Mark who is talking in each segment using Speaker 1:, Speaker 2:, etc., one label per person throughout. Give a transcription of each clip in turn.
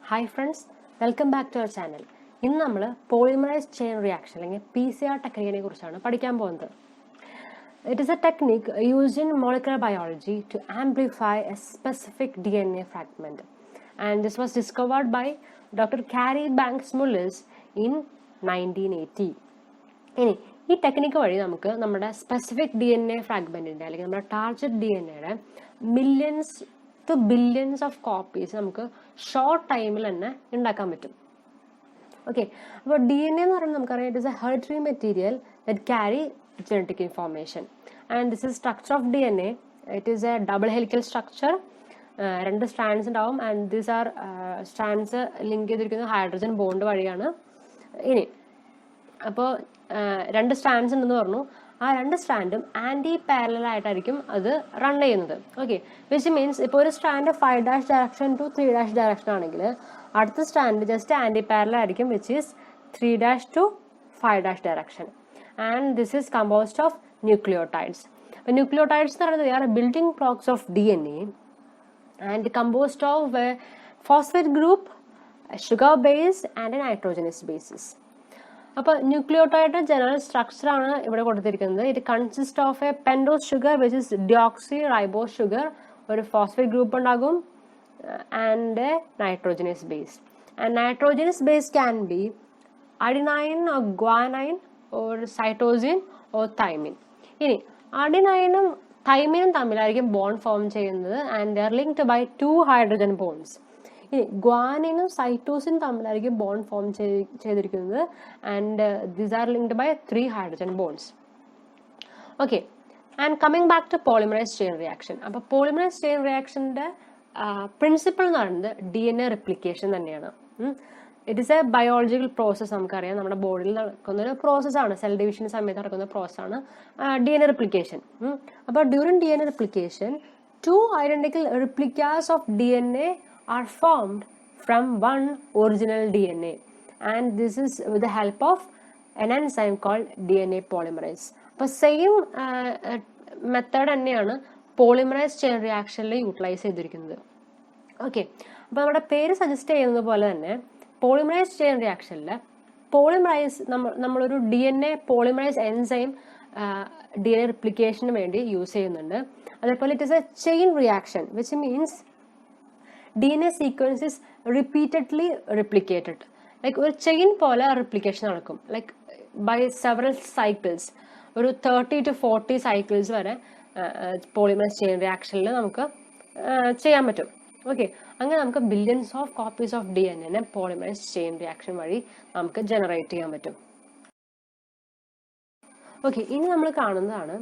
Speaker 1: Hi friends, welcome back to our channel. ഇന്ന് നമ്മൾ polymerase chain reaction അല്ലെങ്കിൽ PCR ടെക്നിക്കിനെ കുറിച്ചാണ് പഠിക്കാൻ പോകുന്നത്. It is a technique used in molecular biology to amplify a specific DNA fragment. And this was discovered by Dr. Carrie Banks Mullis in 1980. ഇനി ഈ technique വഴി നമുക്ക് നമ്മുടെ സ്പെസിഫിക് DNA ഫ്രാഗ്മെന്റിന്റെ അല്ലെങ്കിൽ നമ്മുടെ ടാർഗറ്റ് DNAയുടെ millions to billions of copies നമുക്ക് ഷോർട്ട് ടൈമിൽ തന്നെ ഉണ്ടാക്കാൻ പറ്റും. ഓക്കെ, അപ്പോൾ DNA എന്ന് പറയുന്നത് നമുക്കറിയാം it is A hereditary material that carry genetic information and this is structure of DNA. It is A double helical structure. രണ്ട് സ്ട്രാൻഡ്സ് ഉണ്ടാവും and these R strands link ചെയ്തിരിക്കുന്നത് ഹൈഡ്രജൻ ബോണ്ട് വഴിയാണ്. ഇനി അപ്പോൾ രണ്ട് സ്ട്രാൻഡ്സ് ഉണ്ടെന്ന് പറഞ്ഞു. ആ രണ്ട് സ്ട്രാൻഡും ആന്റി പാരലൽ ആയിട്ടായിരിക്കും അത് റൺ ചെയ്യുന്നത്. ഓക്കെ, വിച്ച് മീൻസ് ഇപ്പോൾ ഒരു സ്ട്രാൻഡ് 5' ഡയറക്ഷൻ ടു 3' ഡയറക്ഷൻ ആണെങ്കിൽ അടുത്ത സ്ട്രാൻഡ് ജസ്റ്റ് ആന്റി പാരലൽ ആയിരിക്കും, which is 3' to 5' direction. And this is composed of nucleotides. അപ്പോൾ ന്യൂക്ലിയോടൈഡ്സ് എന്ന് പറയുന്നത് are building blocks of DNA and composed of a phosphate group, a sugar base and a nitrogenous basis. അപ്പോൾ nucleotide general structure ആണ് ഇവിടെ കൊടുത്തിരിക്കുന്നത്. It consist of a pentose sugar which is deoxyribose sugar, ഒരു phosphate group ഉണ്ടാകും and a nitrogenous base. And nitrogenous base can be adenine or guanine or cytosine or thymine. ഇനി അഡിനൈനും തൈമിനും തമ്മിലായിരിക്കും bond form ചെയ്യുന്നത് and they are linked by 2 hydrogen bonds. ഇനി ഗ്വാനിനും സൈറ്റോസിനും തമ്മിലായിരിക്കും ബോണ്ട് ഫോം ചെയ്തിരിക്കുന്നത് and these are linked by 3 hydrogen bonds. Okay, and coming back to polymerase chain reaction. അപ്പോൾ പോളിമറൈസ് ചെയിൻ റിയാക്ഷൻ്റെ പ്രിൻസിപ്പിൾ എന്ന് പറയുന്നത് DNA റിപ്ലിക്കേഷൻ തന്നെയാണ്. It is a biological process. നമുക്കറിയാം നമ്മുടെ ബോഡിയിൽ നടക്കുന്ന ഒരു പ്രോസസ്സാണ്, സെൽ ഡിവിഷൻ സമയത്ത് നടക്കുന്ന പ്രോസസ്സാണ് DNA റിപ്ലിക്കേഷൻ. അപ്പോൾ during DNA replication 2 identical replicas of DNA are formed from one original DNA, and this is with the help of an enzyme called DNA polymerase. അപ്പോൾ സെയിം മെത്തേഡ് തന്നെയാണ് polymerise chain റിയാക്ഷനിൽ utilise ചെയ്തിരിക്കുന്നത്. Okay, അപ്പോൾ നമ്മുടെ പേര് suggest ചെയ്യുന്നത് പോലെ തന്നെ polymerise chain റിയാക്ഷനിൽ polymerise നമ്മളൊരു DNA പോളിമറൈസ് എൻസൈം DNA റിപ്ലിക്കേഷന് വേണ്ടി യൂസ് ചെയ്യുന്നുണ്ട്. അതേപോലെ it is A chain reaction which means DNA sequence is repeatedly replicated. Like ഒരു ചെയിൻ പോലെ റിപ്ലിക്കേഷൻ നടക്കും, ലൈക്ക് ബൈ സെവറൽ സൈക്കിൾസ്. ഒരു 30 to 40 സൈക്കിൾസ് വരെ പോളിമറൈസ് ചെയിൻ റിയാക്ഷനിൽ നമുക്ക് ചെയ്യാൻ പറ്റും. ഓക്കെ, അങ്ങനെ നമുക്ക് billions of copies of DNA polymerase chain reaction വഴി നമുക്ക് ജനറേറ്റ് ചെയ്യാൻ പറ്റും. ഓക്കെ, ഇനി നമ്മൾ കാണുന്നതാണ്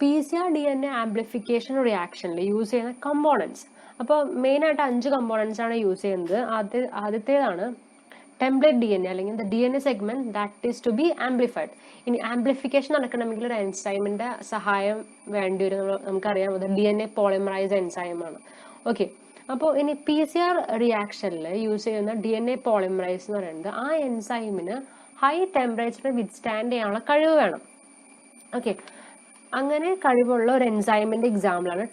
Speaker 1: PCR DNA ആംപ്ലിഫിക്കേഷൻ റിയാക്ഷനിൽ യൂസ് ചെയ്യുന്ന കമ്പോണൻസ്. അപ്പോൾ മെയിനായിട്ട് 5 കമ്പോണൻസ് ആണ് യൂസ് ചെയ്യുന്നത്. ആദ്യത്തേതാണ് ടെംപ്ലേറ്റ് DNA അല്ലെങ്കിൽ DNA segment that is to be amplified. ഇനി ആംപ്ലിഫിക്കേഷൻ നടക്കണമെങ്കിൽ ഒരു എൻസൈമിന്റെ സഹായം വേണ്ടി വരും. നമുക്കറിയാം അത് DNA പോളിമറൈസ് എൻസൈമാണ്. ഓക്കെ, അപ്പോൾ ഇനി PCR റിയാക്ഷനിൽ യൂസ് ചെയ്യുന്ന DNA പോളിമറൈസ് എന്ന് പറയുന്നത് ആ എൻസൈമിന് ഹൈ ടെമ്പറേച്ചർ വിത്ത്സ്റ്റാൻഡ് ചെയ്യാനുള്ള കഴിവ് വേണം. ഓക്കെ, അങ്ങനെ കഴിവുള്ള ഒരു എൻസൈമിന്റെ എക്സാമ്പിളാണ്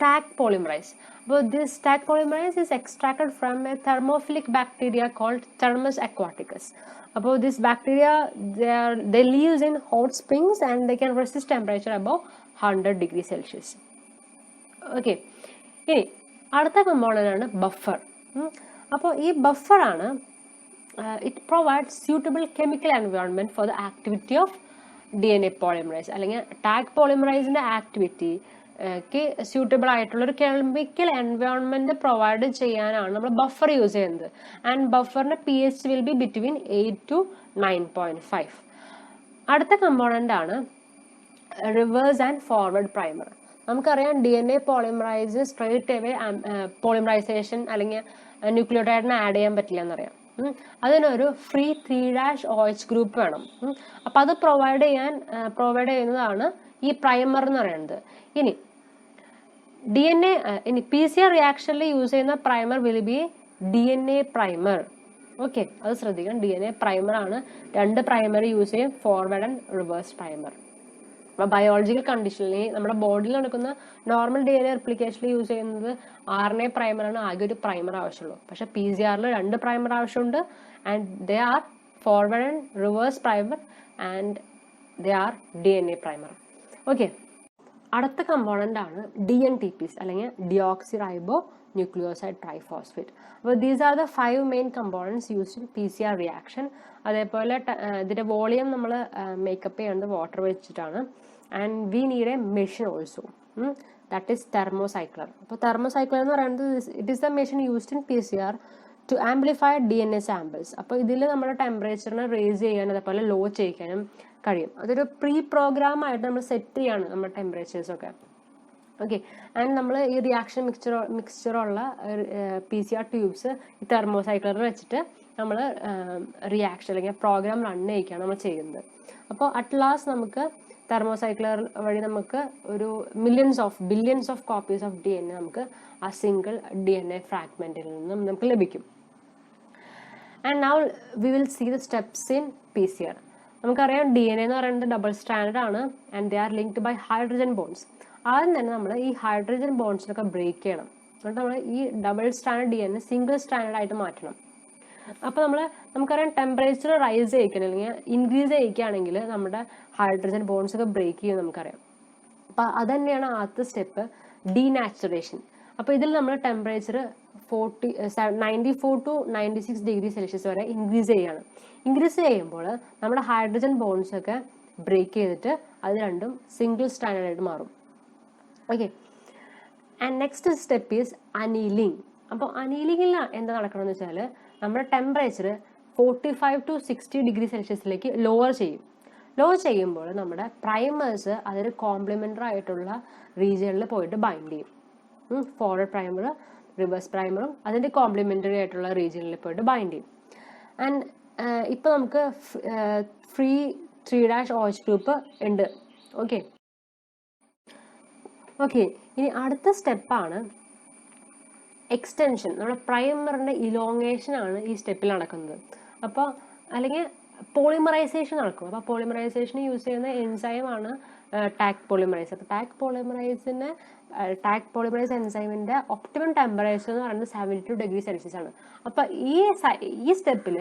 Speaker 1: ടാഗ് പോളിമറൈസ്. അപ്പോൾ this Taq polymerase is extracted from a thermophilic bacteria called Thermus aquaticus. അപ്പോൾ this bacteria they lives in hot springs and they can resist temperature above 100 degrees Celsius. Okay, ഇനി അടുത്ത component ആണ് buffer. അപ്പോൾ ഈ buffer ആണ് it provide suitable chemical environment for the activity of DNA polymerase. അല്ലെങ്കിൽ Taq പോളിമറൈസിന്റെ ആക്ടിവിറ്റിക്ക് suitable ആയിട്ടുള്ള ഒരു കെമിക്കൽ എൻവയോൺമെന്റ് പ്രൊവൈഡ് ചെയ്യാനാണ് നമ്മൾ ബഫർ യൂസ് ചെയ്യുന്നത്. ആൻഡ് ബഫറിന്റെ pH will be between 8 to 9.5. അടുത്ത കമ്പോണന്റ് ആണ് റിവേഴ്സ് ആൻഡ് ഫോർവേഡ് പ്രൈമർ. നമുക്കറിയാം DNA polymerase straight away polymerisation അല്ലെങ്കിൽ ന്യൂക്ലിയോടൈഡിനെ ആഡ് ചെയ്യാൻ പറ്റില്ല എന്നറിയാം. അതിനൊരു ഫ്രീ 3' OH ഗ്രൂപ്പ് വേണം. അപ്പം അത് പ്രൊവൈഡ് ചെയ്യുന്നതാണ് ഈ പ്രൈമർ എന്ന് പറയുന്നത്. ഇനി PCR റിയാക്ഷനിൽ യൂസ് ചെയ്യുന്ന primer will be DNA primer. Okay, അത് ശ്രദ്ധിക്കണം, DNA പ്രൈമർ ആണ്. 2 പ്രൈമർ യൂസ് ചെയ്യും, ഫോർവേഡ് ആൻഡ് റിവേഴ്സ് പ്രൈമർ. അപ്പോൾ ബയോളജിക്കൽ കണ്ടീഷനിൽ നമ്മുടെ ബോഡിയിൽ നടക്കുന്ന നോർമൽ DNA റെപ്ലിക്കേഷനിൽ യൂസ് ചെയ്യുന്നത് RNA പ്രൈമറാണ്, ആകെ ഒരു പ്രൈമർ ആവശ്യമുള്ളൂ. പക്ഷെ PCR 2 പ്രൈമർ ആവശ്യമുണ്ട്. And they R forward and reverse primer and they R DNA primer. Okay, അടുത്ത കമ്പോണൻ്റ് ആണ് DNTPs അല്ലെങ്കിൽ ഡിയോക്സി റൈബോ ന്യൂക്ലിയോസൈഡ് ട്രൈഫോസ്ഫേറ്റ്. അപ്പോൾ these are the 5 main components used in PCR reaction. അതേപോലെ ഇതിൻ്റെ വോളിയം നമ്മൾ മേക്കപ്പ് ചെയ്യുന്നത് water വെച്ചിട്ടാണ്. And we need a machine also, that is thermocycler. അപ്പോൾ തെർമോസൈക്ലർ എന്ന് പറയുന്നത് it is the machine used in PCR to amplify DNA samples. അപ്പോൾ ഇതിൽ നമ്മുടെ ടെമ്പറേച്ചറിനെ റേസ് ചെയ്യാനും അതേപോലെ ലോ ചെയ്യിക്കാനും കഴിയും. അതൊരു പ്രീ പ്രോഗ്രാം ആയിട്ട് നമ്മൾ സെറ്റ് ചെയ്യാണ് നമ്മുടെ ടെമ്പറേച്ചേഴ്സൊക്കെ. ഓക്കെ, ആൻഡ് നമ്മൾ ഈ റിയാക്ഷൻ മിക്സ്ചറുള്ള PCR ട്യൂബ്സ് ഈ തെർമോസൈക്ലറിൽ വെച്ചിട്ട് നമ്മൾ റിയാക്ഷൻ അല്ലെങ്കിൽ പ്രോഗ്രാം റൺ ചെയ്യിക്കുകയാണ് നമ്മൾ ചെയ്യുന്നത്. അപ്പോൾ അറ്റ് ലാസ്റ്റ് നമുക്ക് തെർമോസൈക്ലർ വഴി നമുക്ക് ഒരു billions of copies of DNA നമുക്ക് ആ സിംഗിൾ DNA ഫ്രാഗ്മെന്റിൽ നിന്നും നമുക്ക് ലഭിക്കും. And now we will see the steps in PCR. നമുക്കറിയാം DNA എന്ന് പറയുന്നത് ഡബിൾ സ്റ്റാൻഡേർഡ് ആണ് and they are linked by hydrogen bonds. ആദ്യം തന്നെ നമ്മൾ ഈ ഹൈഡ്രജൻ ബോൺസിനൊക്കെ ബ്രേക്ക് ചെയ്യണം. എന്നിട്ട് നമ്മൾ ഈ double standard DNA single standard ആയിട്ട് മാറ്റണം. അപ്പോൾ നമുക്കറിയാം ടെമ്പറേച്ചർ റൈസ് ചെയ്യിക്കണം അല്ലെങ്കിൽ ഇൻക്രീസ് ചെയ്യിക്കുകയാണെങ്കിൽ നമ്മുടെ ഹൈഡ്രജൻ ബോൺസ് ഒക്കെ ബ്രേക്ക് ചെയ്യും നമുക്കറിയാം. അപ്പം അത് തന്നെയാണ് ആദ്യത്തെ സ്റ്റെപ്പ്, ഡീനാച്ചുറേഷൻ. അപ്പോൾ ഇതിൽ നമ്മൾ ടെമ്പറേച്ചർ 94 to 96 ഡിഗ്രി സെൽഷ്യസ് വരെ ഇൻക്രീസ് ചെയ്യുകയാണ്. ഇൻക്രീസ് ചെയ്യുമ്പോൾ നമ്മുടെ ഹൈഡ്രജൻ ബോൺസ് ഒക്കെ ബ്രേക്ക് ചെയ്തിട്ട് അത് രണ്ടും സിംഗിൾ സ്റ്റാൻഡേർഡ് ആയിട്ട് മാറും. Okay, and next step is annealing. അപ്പോൾ അനീലിംഗിൽ എന്താ നടക്കണമെന്ന് വെച്ചാൽ നമ്മുടെ ടെമ്പറേച്ചർ 45 to 60 ഡിഗ്രി സെൽഷ്യസിലേക്ക് ലോവർ ചെയ്യും. ലോ ചെയ്യുമ്പോൾ നമ്മുടെ പ്രൈമേഴ്സ് അതിന് കോംപ്ലിമെൻ്ററി ആയിട്ടുള്ള റീജിയണിൽ പോയിട്ട് ബൈൻഡ് ചെയ്യും. ഫോർവേഡ് പ്രൈമർ, റിവേഴ്സ് പ്രൈമറും അതിൻ്റെ കോംപ്ലിമെൻ്ററി ആയിട്ടുള്ള റീജിയണിൽ പോയിട്ട് ബൈൻഡ് ചെയ്യും. ആൻഡ് ഇപ്പോൾ നമുക്ക് ഫ്രീ 3' ഗ്രൂപ്പ് ഉണ്ട്. ഓക്കെ, ഇനി അടുത്ത സ്റ്റെപ്പാണ് എക്സ്റ്റൻഷൻ. നമ്മുടെ പ്രൈമറിൻ്റെ ഇലോങ്ങേഷൻ ആണ് ഈ സ്റ്റെപ്പിൽ നടക്കുന്നത്. അപ്പോൾ അല്ലെങ്കിൽ പോളിമറൈസേഷൻ നടക്കും. അപ്പോൾ പോളിമറൈസേഷന് യൂസ് ചെയ്യുന്ന എൻസൈമാണ് ടാക് പോളിമറൈസ്. അപ്പോൾ ടാക് പോളിമറൈസ് എൻസൈമിൻ്റെ ഒപ്റ്റിമം ടെമ്പറേച്ചർ എന്ന് പറയുന്നത് 72 ഡിഗ്രി സെൽഷ്യസ് ആണ്. അപ്പോൾ ഈ സ്റ്റെപ്പിൽ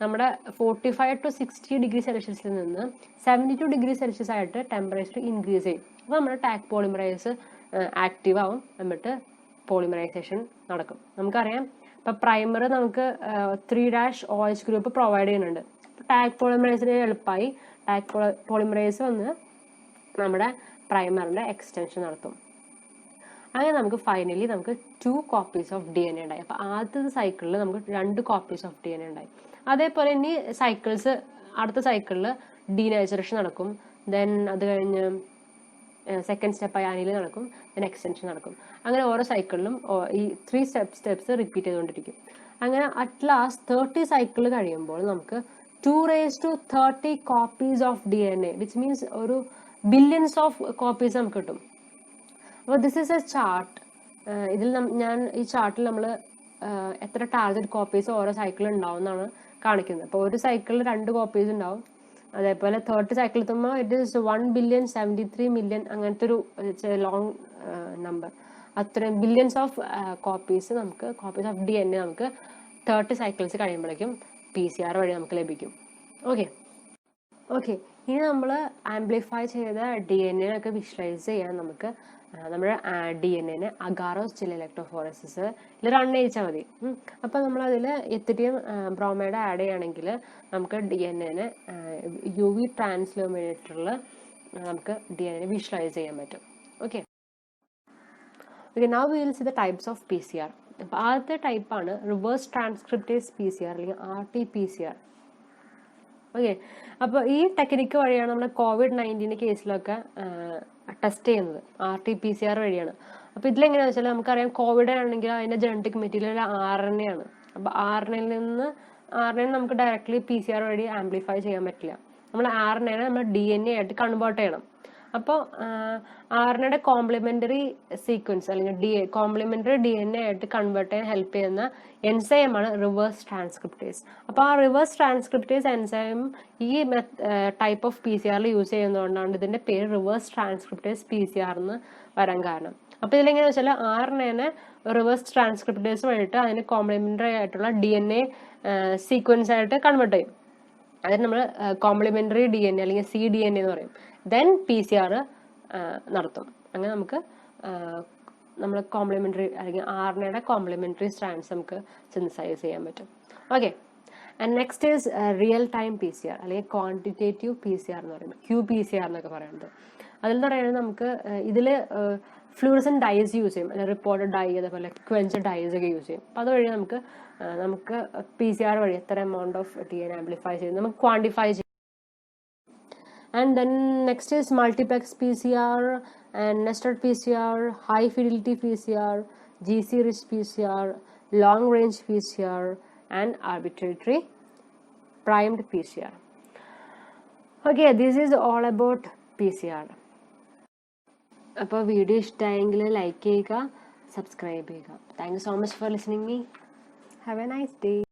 Speaker 1: നമ്മുടെ 45 to 60 ഡിഗ്രി സെൽഷ്യസിൽ നിന്ന് 72 ഡിഗ്രി സെൽഷ്യസ് ആയിട്ട് ടെമ്പറേച്ചർ ഇൻക്രീസ് ചെയ്യും. അപ്പോൾ നമ്മുടെ ടാക് പോളിമറൈസ് ആക്റ്റീവ് ആവും, എന്നിട്ട് പോളിമറൈസേഷൻ നടക്കും. നമുക്കറിയാം ഇപ്പം പ്രൈമർ നമുക്ക് 3' ഗ്രൂപ്പ് പ്രൊവൈഡ് ചെയ്യുന്നുണ്ട്. ടാക് പോളിമറൈസിന് എളുപ്പമായി ടാക് പോളിമറൈസ് വന്ന് നമ്മുടെ പ്രൈമറിൻ്റെ എക്സ്റ്റൻഷൻ നടത്തും. അങ്ങനെ നമുക്ക് ഫൈനലി 2 കോപ്പീസ് ഓഫ് DNA ഉണ്ടായി. അപ്പോൾ ആദ്യത്തെ സൈക്കിളിൽ നമുക്ക് 2 കോപ്പീസ് ഓഫ് DNA ഉണ്ടായി. അതേപോലെ ഇനി അടുത്ത സൈക്കിളിൽ ഡീനാച്ചുറേഷൻ നടക്കും. ദെൻ അത് കഴിഞ്ഞ് സെക്കൻഡ് സ്റ്റെപ്പായി അനിൽ നടക്കും, ദെൻ എക്സ്റ്റൻഷൻ നടക്കും. അങ്ങനെ ഓരോ സൈക്കിളിലും ഈ 3 സ്റ്റെപ്സ് റിപ്പീറ്റ് ചെയ്തുകൊണ്ടിരിക്കും. അങ്ങനെ അറ്റ് ലാസ്റ്റ് 30 സൈക്കിൾ കഴിയുമ്പോൾ നമുക്ക് 2⁻30 copies of DNA, which means ഒരു ബില്യൺസ് ഓഫ് കോപ്പീസ് നമുക്ക് കിട്ടും. അപ്പോൾ ദിസ് ഈസ് എ ചാർട്ട്. ഇതിൽ ഈ ചാർട്ടിൽ നമ്മൾ എത്ര ടാർഗറ്റ് കോപ്പീസ് ഓരോ സൈക്കിളിൽ ഉണ്ടാവും എന്നാണ് കാണിക്കുന്നത്. അപ്പോൾ ഒരു സൈക്കിളിൽ 2 കോപ്പീസ് ഉണ്ടാവും. അതേപോലെ 30 സൈക്കിൾ എത്തുമ്പോൾ ഇറ്റ് ഈസ് 1,073,000,000 അങ്ങനത്തെ ഒരു ലോങ് നമ്പർ. അത്രയും billions of copies of DNA നമുക്ക് 30 സൈക്കിൾസ് കഴിയുമ്പോഴേക്കും PCR വഴി നമുക്ക് ലഭിക്കും. ഓക്കെ, ഇനി നമ്മൾ ആംപ്ലിഫൈ ചെയ്ത DNA ഒക്കെ വിഷ്വലൈസ് ചെയ്യാൻ നമുക്ക് നമ്മുടെ DNA അഗാറോസ് ചില ഇലക്ട്രോഫോറസിസ് റൺ ചെയ്യിച്ചാൽ മതി. അപ്പോൾ നമ്മളതിൽ എത്തിരിയം ബ്രോമൈഡ് ആഡ് ചെയ്യുകയാണെങ്കിൽ നമുക്ക് DNA UV ട്രാൻസ്ലൂമിനേറ്ററിൽ നമുക്ക് DNA വിഷ്വലൈസ് ചെയ്യാൻ പറ്റും. Okay, now we will see the types of PCR. അപ്പോൾ ആദ്യത്തെ ടൈപ്പാണ് റിവേഴ്സ് ട്രാൻസ്ക്രിപ്റ്റേസ് PCR അല്ലെങ്കിൽ RT-PCR. ഓക്കെ, അപ്പോൾ ഈ ടെക്നിക്ക് വഴിയാണ് നമ്മൾ COVID-19 കേസിലൊക്കെ ടെസ്റ്റ് ചെയ്യുന്നത്. RT-PCR വഴിയാണ്. അപ്പോൾ ഇതിലെങ്ങനെയാണെന്ന് വെച്ചാൽ നമുക്കറിയാം കോവിഡ് ആണെങ്കിൽ അതിൻ്റെ ജനറ്റിക് മെറ്റീരിയൽ RNA ആണ്. അപ്പോൾ RNA നമുക്ക് ഡയറക്റ്റ്ലി PCR വഴി ആംപ്ലിഫൈ ചെയ്യാൻ പറ്റില്ല. നമ്മൾ RNA നമ്മൾ DNA ആയിട്ട് കൺവേർട്ട് ചെയ്യണം. അപ്പോൾ RNAയുടെ കോംപ്ലിമെൻ്ററി സീക്വൻസ് അല്ലെങ്കിൽ കോംപ്ലിമെൻ്ററി DNA ആയിട്ട് കൺവേർട്ട് ചെയ്യാൻ ഹെൽപ്പ് ചെയ്യുന്ന എൻസൈമാണ് റിവേഴ്സ് ട്രാൻസ്ക്രിപ്റ്റേസ്. അപ്പോൾ ആ റിവേഴ്സ് ട്രാൻസ്ക്രിപ്റ്റേസ് എൻസൈം ഈ ടൈപ്പ് ഓഫ് PCR യൂസ് ചെയ്യുന്നതുകൊണ്ടാണ് ഇതിൻ്റെ പേര് റിവേഴ്സ് ട്രാൻസ്ക്രിപ്റ്റേസ് PCR എന്ന് വരാൻ കാരണം. അപ്പോൾ ഇതിലെങ്ങനെയാണെന്ന് വെച്ചാൽ RNAനെ റിവേഴ്സ് ട്രാൻസ്ക്രിപ്റ്റേസ് വഴിയിട്ട് അതിന് കോംപ്ലിമെൻ്ററി ആയിട്ടുള്ള DNA സീക്വൻസ് ആയിട്ട് കൺവേർട്ട് ചെയ്യും. അതിന് നമ്മൾ കോംപ്ലിമെൻ്ററി DNA അല്ലെങ്കിൽ cDNA എന്ന് പറയും. ദെൻ PCR നടത്തും. അങ്ങനെ നമുക്ക് നമ്മൾ കോംപ്ലിമെൻ്ററി അല്ലെങ്കിൽ RNAയുടെ കോംപ്ലിമെൻ്ററി സ്ട്രാൻഡ്സ് നമുക്ക് സിന്തസൈസ് ചെയ്യാൻ പറ്റും. Okay, and next is real time PCR അല്ലെങ്കിൽ ക്വാണ്ടിറ്റേറ്റീവ് PCR എന്ന് പറയുന്നത്, qPCR എന്നൊക്കെ പറയുന്നത്. അതിലെന്ന് പറയുന്നത് നമുക്ക് ഇതിൽ ഫ്ലൂറസൻ ഡൈസ് യൂസ് ചെയ്യും, അല്ലെങ്കിൽ റിപ്പോർട്ടഡ് ഡൈ, അതേപോലെ ക്വെഞ്ച് ഡൈസ് ഒക്കെ യൂസ് ചെയ്യും. അപ്പോൾ അതുവഴി നമുക്ക് PCR വഴി എത്ര എമൗണ്ട് ഓഫ് DNA ആംപ്ലിഫൈ ചെയ്ത് നമുക്ക് ക്വാണ്ടിഫൈ ചെയ്യും. And then next is multiplex PCR and nested PCR, high fidelity PCR, GC rich PCR, long range PCR and arbitrary primed PCR. Okay, this is all about PCR. അപ്പോൾ video ഇഷ്ടമായെങ്കിൽ like ചെയ്യുക, subscribe ചെയ്യുക. Thank you so much for listening me. Have A nice day.